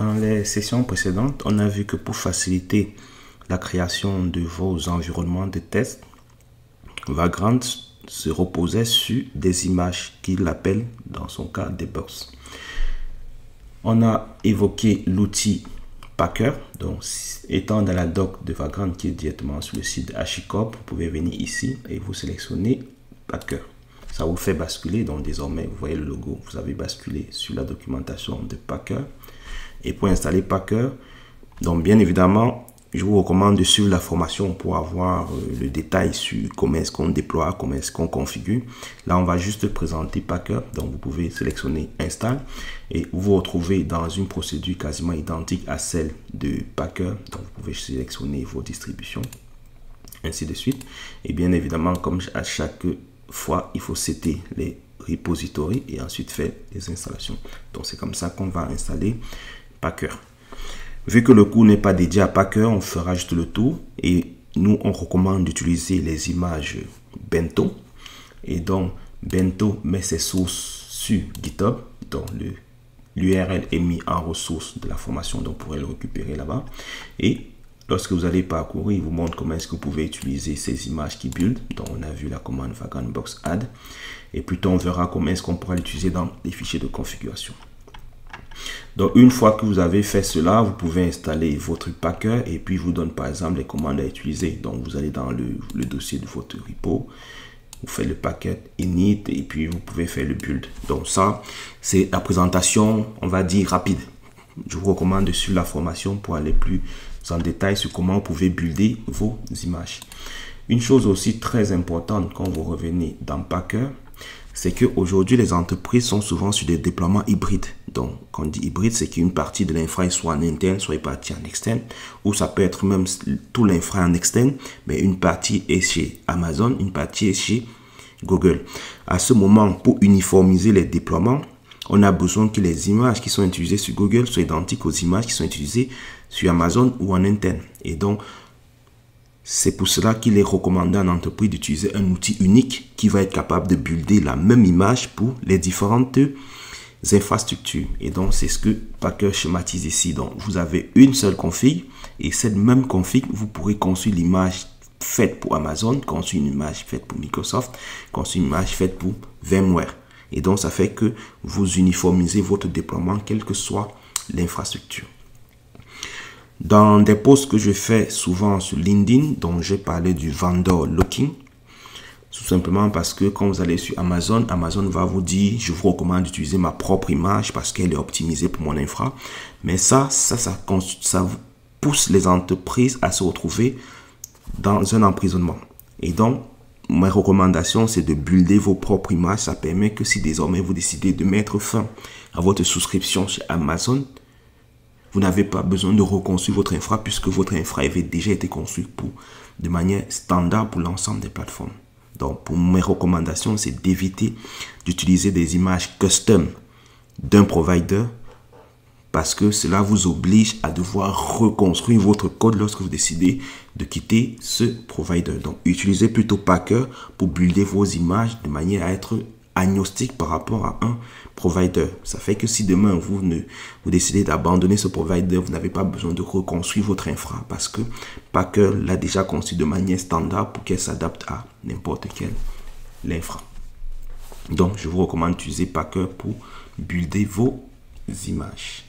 Dans les sessions précédentes, on a vu que pour faciliter la création de vos environnements de test, Vagrant se reposait sur des images qu'il appelle dans son cas des box. On a évoqué l'outil Packer. Donc, étant dans la doc de Vagrant qui est directement sur le site de HashiCorp, vous pouvez venir ici et vous sélectionnez Packer. Ça vous fait basculer. Donc, désormais, vous voyez le logo, vous avez basculé sur la documentation de Packer. Et pour installer Packer, donc bien évidemment, je vous recommande de suivre la formation pour avoir le détail sur comment est-ce qu'on déploie, comment est-ce qu'on configure. Là, on va juste présenter Packer. Donc, vous pouvez sélectionner Install et vous vous retrouvez dans une procédure quasiment identique à celle de Packer. Donc, vous pouvez sélectionner vos distributions, ainsi de suite. Et bien évidemment, comme à chaque fois, il faut setter les repositories et ensuite faire les installations. Donc, c'est comme ça qu'on va installer Packer. Vu que le cours n'est pas dédié à Packer, on fera juste le tour et nous on recommande d'utiliser les images Bento. Et donc Bento met ses sources sur GitHub. Donc l'URL est mis en ressources de la formation, donc vous pourrez le récupérer là-bas. Et lorsque vous allez parcourir, il vous montre comment est-ce que vous pouvez utiliser ces images qui build. Donc on a vu la commande Vagrant Box Add. Et plutôt on verra comment est-ce qu'on pourra l'utiliser dans les fichiers de configuration. Donc une fois que vous avez fait cela, vous pouvez installer votre Packer et puis vous donne par exemple les commandes à utiliser. Donc vous allez dans le dossier de votre repo, vous faites le packet init et puis vous pouvez faire le build. Donc ça, c'est la présentation, on va dire rapide. Je vous recommande de suivre la formation pour aller plus en détail sur comment vous pouvez builder vos images. Une chose aussi très importante quand vous revenez dans Packer, c'est qu'aujourd'hui, les entreprises sont souvent sur des déploiements hybrides. Donc, quand on dit hybride, c'est qu'une partie de l'infra soit en interne, soit une partie en externe, ou ça peut être même tout l'infra en externe, mais une partie est chez Amazon, une partie est chez Google. À ce moment, pour uniformiser les déploiements, on a besoin que les images qui sont utilisées sur Google soient identiques aux images qui sont utilisées sur Amazon ou en interne. Et donc, c'est pour cela qu'il est recommandé en entreprise d'utiliser un outil unique qui va être capable de builder la même image pour les différentes infrastructures. Et donc, c'est ce que Packer schématise ici. Donc, vous avez une seule config et cette même config, vous pourrez construire l'image faite pour Amazon, construire une image faite pour Microsoft, construire une image faite pour VMware. Et donc, ça fait que vous uniformisez votre déploiement, quelle que soit l'infrastructure. Dans des posts que je fais souvent sur LinkedIn, dont j'ai parlé du vendor locking, tout simplement parce que quand vous allez sur Amazon, Amazon va vous dire, je vous recommande d'utiliser ma propre image parce qu'elle est optimisée pour mon infra. Mais ça pousse les entreprises à se retrouver dans un emprisonnement. Et donc, ma recommandation, c'est de builder vos propres images. Ça permet que si désormais vous décidez de mettre fin à votre souscription chez Amazon, vous n'avez pas besoin de reconstruire votre infra puisque votre infra avait déjà été construit de manière standard pour l'ensemble des plateformes. Donc, pour mes recommandations, c'est d'éviter d'utiliser des images custom d'un provider parce que cela vous oblige à devoir reconstruire votre code lorsque vous décidez de quitter ce provider. Donc, utilisez plutôt Packer pour builder vos images de manière à être agnostique par rapport à un provider. Ça fait que si demain vous décidez d'abandonner ce provider, vous n'avez pas besoin de reconstruire votre infra parce que Packer l'a déjà conçu de manière standard pour qu'elle s'adapte à n'importe quelle infra. Donc, je vous recommande d'utiliser Packer pour builder vos images.